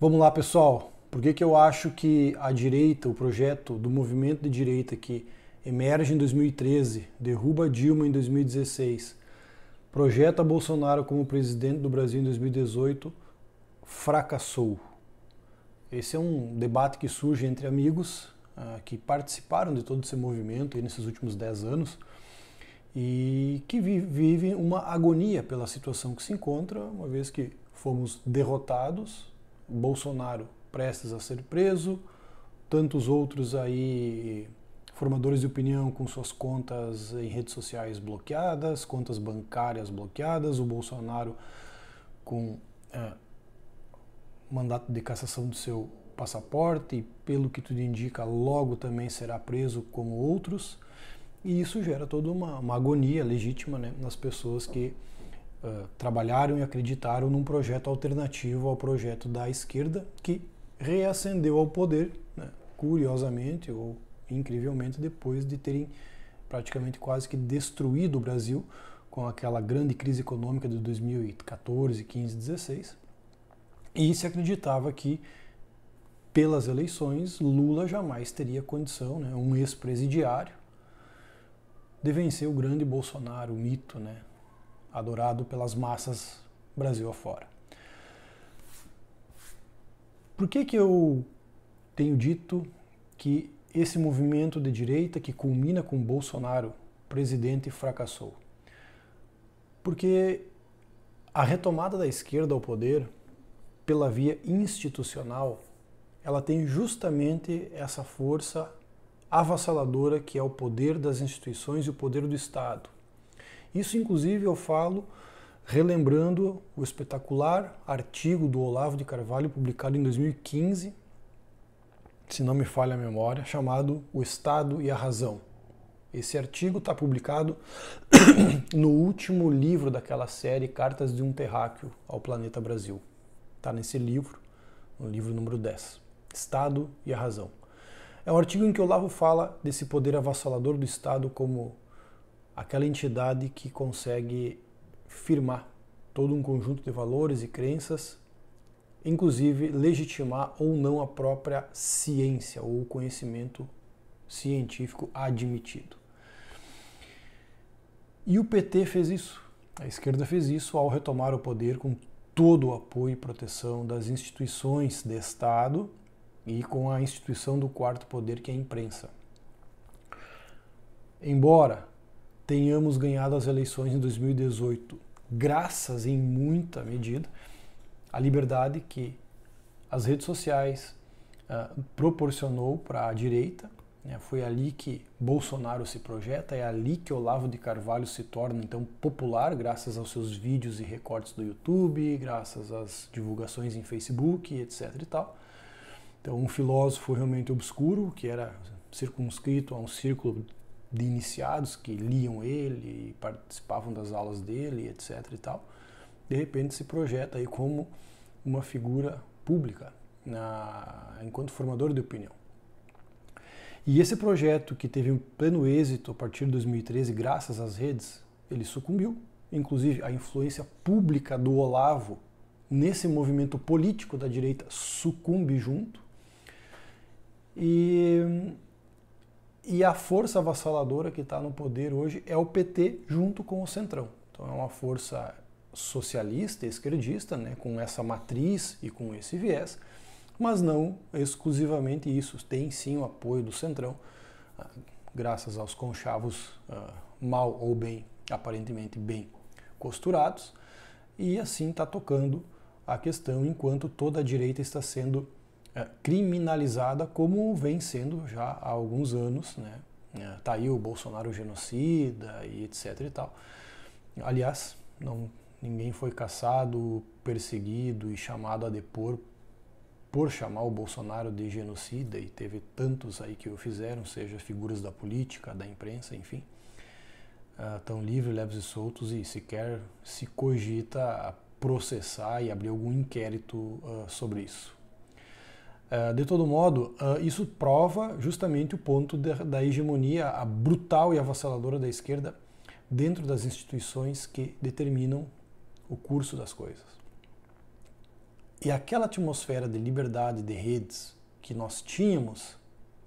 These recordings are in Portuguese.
Vamos lá, pessoal. Por que eu acho que a direita, o projeto do movimento de direita que emerge em 2013, derruba Dilma em 2016, projeta Bolsonaro como presidente do Brasil em 2018, fracassou? Esse é um debate que surge entre amigos que participaram de todo esse movimento nesses últimos 10 anos e que vivem uma agonia pela situação que se encontra, uma vez que fomos derrotados, Bolsonaro prestes a ser preso, tantos outros aí formadores de opinião com suas contas em redes sociais bloqueadas, contas bancárias bloqueadas, o Bolsonaro com mandato de cassação do seu passaporte e, pelo que tudo indica, logo também será preso como outros. E isso gera toda uma agonia legítima, né, nas pessoas que trabalharam e acreditaram num projeto alternativo ao projeto da esquerda, que reascendeu ao poder, né, curiosamente ou incrivelmente, depois de terem praticamente quase que destruído o Brasil com aquela grande crise econômica de 2014, 15, 16. E se acreditava que, pelas eleições, Lula jamais teria condição, né, um ex-presidiário, de vencer o grande Bolsonaro, o mito, né, adorado pelas massas Brasil afora. Por que eu tenho dito que esse movimento de direita que culmina com Bolsonaro presidente fracassou? Porque a retomada da esquerda ao poder pela via institucional, ela tem justamente essa força avassaladora que é o poder das instituições e o poder do Estado. Isso, inclusive, eu falo relembrando o espetacular artigo do Olavo de Carvalho, publicado em 2015, se não me falha a memória, chamado O Estado e a Razão. Esse artigo está publicado no último livro daquela série Cartas de um Terráqueo ao Planeta Brasil. Está nesse livro, no livro número 10, Estado e a Razão. É um artigo em que o Olavo fala desse poder avassalador do Estado como aquela entidade que consegue firmar todo um conjunto de valores e crenças, inclusive legitimar ou não a própria ciência ou o conhecimento científico admitido. E o PT fez isso, a esquerda fez isso ao retomar o poder com todo o apoio e proteção das instituições de Estado e com a instituição do quarto poder, que é a imprensa. Embora tenhamos ganhado as eleições em 2018, graças em muita medida à liberdade que as redes sociais proporcionou para a direita, né? Foi ali que Bolsonaro se projeta, é ali que Olavo de Carvalho se torna então popular, graças aos seus vídeos e recortes do YouTube, graças às divulgações em Facebook, etc. e tal. Então, um filósofo realmente obscuro, que era circunscrito a um círculo de iniciados que liam ele e participavam das aulas dele, etc. e tal, de repente se projeta aí como uma figura pública enquanto formador de opinião. E esse projeto, que teve um pleno êxito a partir de 2013, graças às redes, ele sucumbiu. Inclusive, a influência pública do Olavo nesse movimento político da direita sucumbe junto. E a força avassaladora que está no poder hoje é o PT junto com o Centrão. Então é uma força socialista, esquerdista, né, com essa matriz e com esse viés, mas não exclusivamente isso. Tem sim o apoio do Centrão, graças aos conchavos mal ou bem, aparentemente bem costurados, e assim está tocando a questão, enquanto toda a direita está sendo criminalizada, como vem sendo já há alguns anos, né? Tá aí o Bolsonaro genocida e etc e tal. Aliás, ninguém foi caçado, perseguido e chamado a depor por chamar o Bolsonaro de genocida, e teve tantos aí que o fizeram, seja figuras da política, da imprensa, enfim. Estão livres, leves e soltos, e sequer se cogita processar e abrir algum inquérito sobre isso. De todo modo, isso prova justamente o ponto da hegemonia brutal e avassaladora da esquerda dentro das instituições que determinam o curso das coisas. E aquela atmosfera de liberdade de redes que nós tínhamos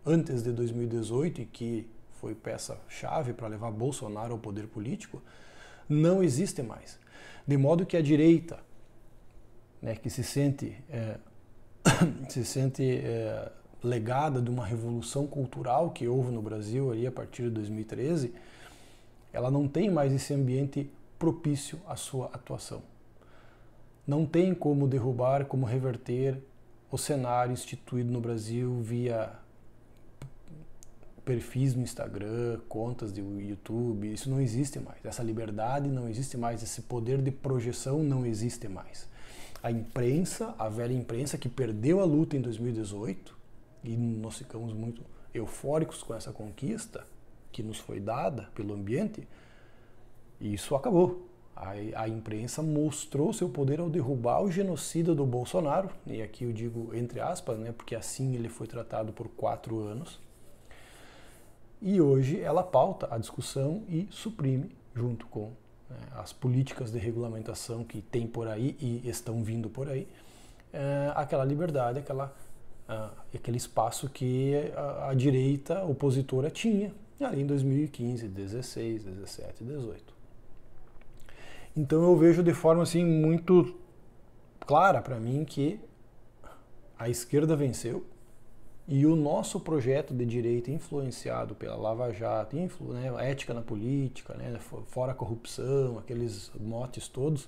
antes de 2018 e que foi peça-chave para levar Bolsonaro ao poder político, não existe mais. De modo que a direita, né, que se sente legada de uma revolução cultural que houve no Brasil ali a partir de 2013, ela não tem mais esse ambiente propício à sua atuação. Não tem como derrubar, como reverter o cenário instituído no Brasil via perfis no Instagram, contas do YouTube. Isso não existe mais. Essa liberdade não existe mais, esse poder de projeção não existe mais. A imprensa, a velha imprensa que perdeu a luta em 2018, e nós ficamos muito eufóricos com essa conquista que nos foi dada pelo ambiente, e isso acabou. A imprensa mostrou seu poder ao derrubar o genocida do Bolsonaro, e aqui eu digo entre aspas, né, porque assim ele foi tratado por 4 anos, e hoje ela pauta a discussão e suprime, junto com as políticas de regulamentação que tem por aí e estão vindo por aí, aquela liberdade, aquele espaço que a direita opositora tinha ali em 2015, 16, 17, 18. Então eu vejo de forma assim muito clara para mim que a esquerda venceu e o nosso projeto de direita influenciado pela Lava Jato, ética na política, né, fora a corrupção, aqueles motes todos,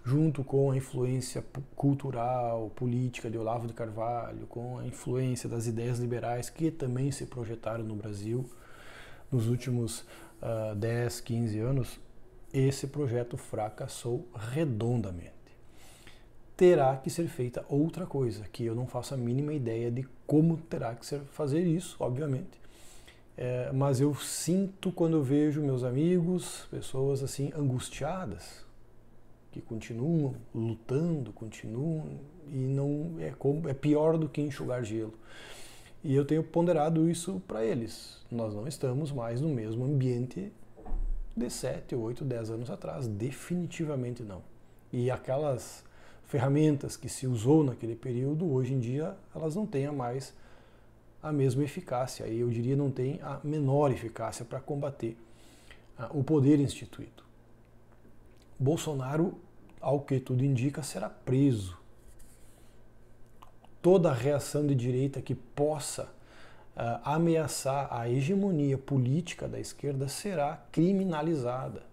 junto com a influência cultural, política de Olavo de Carvalho, com a influência das ideias liberais que também se projetaram no Brasil nos últimos 10, 15 anos, esse projeto fracassou redondamente. Terá que ser feita outra coisa, que eu não faço a mínima ideia de como terá que ser fazer isso, obviamente. Mas eu sinto quando eu vejo meus amigos, pessoas assim angustiadas, que continuam lutando, e não é pior do que enxugar gelo. E eu tenho ponderado isso para eles. Nós não estamos mais no mesmo ambiente de 7, 8, 10 anos atrás, definitivamente não. E aquelas ferramentas que se usou naquele período, hoje em dia, elas não têm mais a mesma eficácia, e eu diria não tem a menor eficácia para combater o poder instituído. Bolsonaro, ao que tudo indica, será preso. Toda reação de direita que possa ameaçar a hegemonia política da esquerda será criminalizada.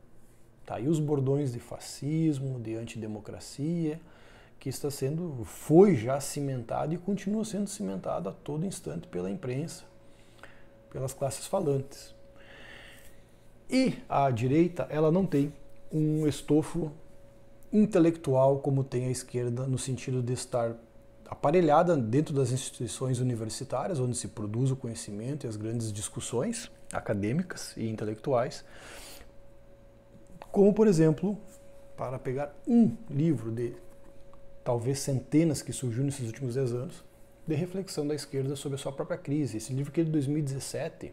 Tá aí os bordões de fascismo, de antidemocracia, que foi já cimentado e continua sendo cimentado a todo instante pela imprensa, pelas classes falantes. E a direita, ela não tem um estofo intelectual como tem a esquerda, no sentido de estar aparelhada dentro das instituições universitárias, onde se produz o conhecimento e as grandes discussões acadêmicas e intelectuais, como, por exemplo, para pegar um livro de talvez centenas que surgiu nesses últimos 10 anos, de reflexão da esquerda sobre a sua própria crise. Esse livro que é de 2017,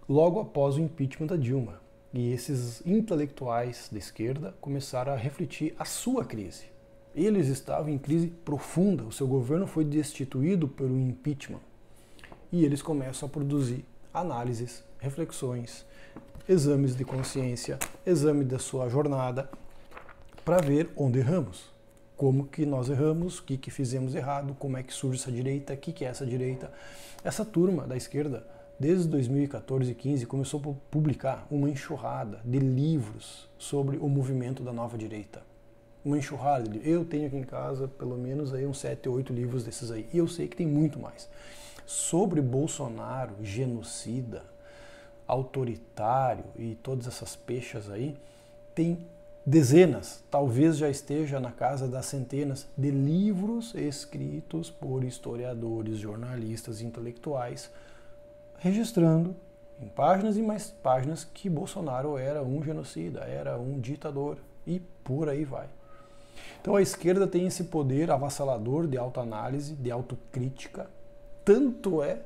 logo após o impeachment da Dilma. E esses intelectuais da esquerda começaram a refletir a sua crise. Eles estavam em crise profunda, o seu governo foi destituído pelo impeachment. E eles começam a produzir análises, reflexões, exames de consciência, exame da sua jornada, para ver onde erramos, como que nós erramos, o que fizemos errado, como é que surge essa direita, o que é essa direita. Essa turma da esquerda, desde 2014 e 2015, começou a publicar uma enxurrada de livros sobre o movimento da nova direita. Uma enxurrada de livros. Eu tenho aqui em casa pelo menos aí uns 7, 8 livros desses aí, e eu sei que tem muito mais. Sobre Bolsonaro, genocida, autoritário e todas essas peixas aí, tem dezenas, talvez já esteja na casa das centenas de livros escritos por historiadores, jornalistas, intelectuais, registrando em páginas e mais páginas que Bolsonaro era um genocida, era um ditador e por aí vai. Então a esquerda tem esse poder avassalador de autoanálise, de autocrítica, tanto é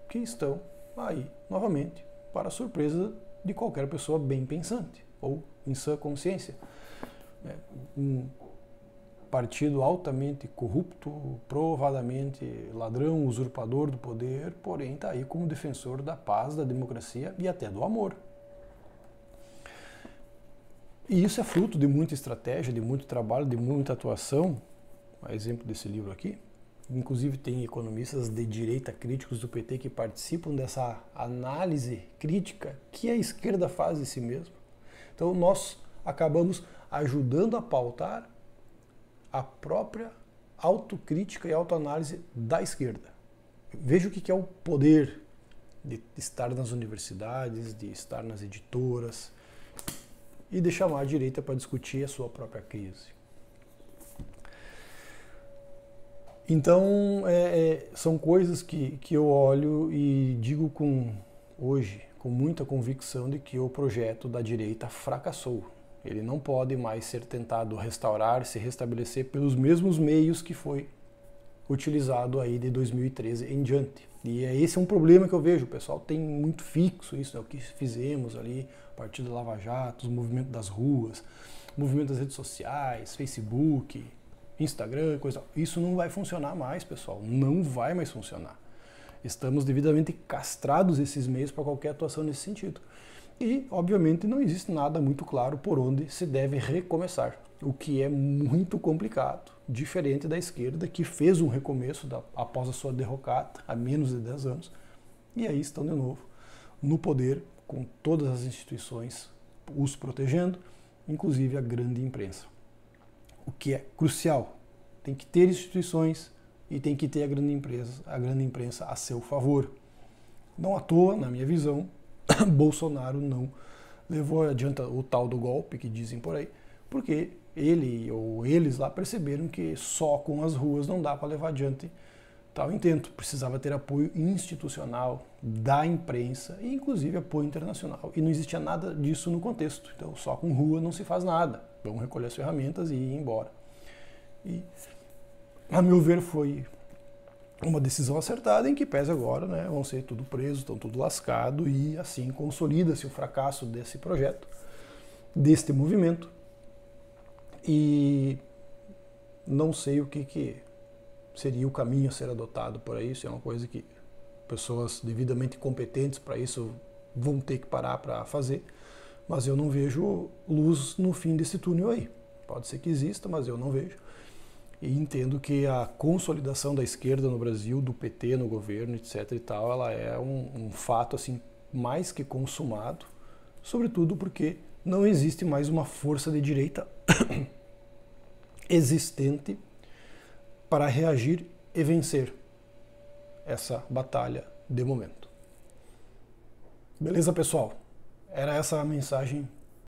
que estão aí, novamente, para a surpresa de qualquer pessoa bem pensante ou em sua consciência. partido altamente corrupto, provadamente ladrão, usurpador do poder, porém está aí como defensor da paz, da democracia e até do amor. E isso é fruto de muita estratégia, de muito trabalho, de muita atuação. A exemplo desse livro aqui. Inclusive tem economistas de direita críticos do PT que participam dessa análise crítica que a esquerda faz de si mesma. Então nós acabamos ajudando a pautar a própria autocrítica e autoanálise da esquerda. Veja o que é o poder de estar nas universidades, de estar nas editoras e de chamar a direita para discutir a sua própria crise. Então, são coisas que eu olho e digo hoje, com muita convicção, de que o projeto da direita fracassou. Ele não pode mais ser tentado restaurar, se restabelecer pelos mesmos meios que foi utilizado aí de 2013 em diante. E esse é um problema que eu vejo, o pessoal tem muito fixo isso, né? O que fizemos ali, Partido Lava Jato, o movimento das ruas, o movimento das redes sociais, Facebook, Instagram, coisa. Isso não vai funcionar mais, pessoal. Não vai mais funcionar. Estamos devidamente castrados esses meios para qualquer atuação nesse sentido. E, obviamente, não existe nada muito claro por onde se deve recomeçar, o que é muito complicado, diferente da esquerda, que fez um recomeço após a sua derrocata, há menos de 10 anos, e aí estão de novo no poder, com todas as instituições os protegendo, inclusive a grande imprensa. O que é crucial. Tem que ter instituições e tem que ter a grande imprensa a seu favor. Não à toa, na minha visão, Bolsonaro não levou adiante o tal do golpe que dizem por aí, porque ele ou eles lá perceberam que só com as ruas não dá para levar adiante tal intento. Precisava ter apoio institucional da imprensa e inclusive apoio internacional. E não existia nada disso no contexto. Então só com rua não se faz nada. Vamos recolher as ferramentas e ir embora. E, a meu ver, foi uma decisão acertada, em que pese agora, né, vão ser tudo presos, estão tudo lascado, e assim consolida-se o fracasso desse projeto, deste movimento. E não sei o que seria o caminho a ser adotado por isso. É uma coisa que pessoas devidamente competentes para isso vão ter que parar para fazer, mas eu não vejo luz no fim desse túnel aí. Pode ser que exista, mas eu não vejo. E entendo que a consolidação da esquerda no Brasil, do PT no governo, etc. e tal, ela é um fato assim mais que consumado, sobretudo porque não existe mais uma força de direita existente para reagir e vencer essa batalha de momento. Beleza, pessoal? Era essa a mensagem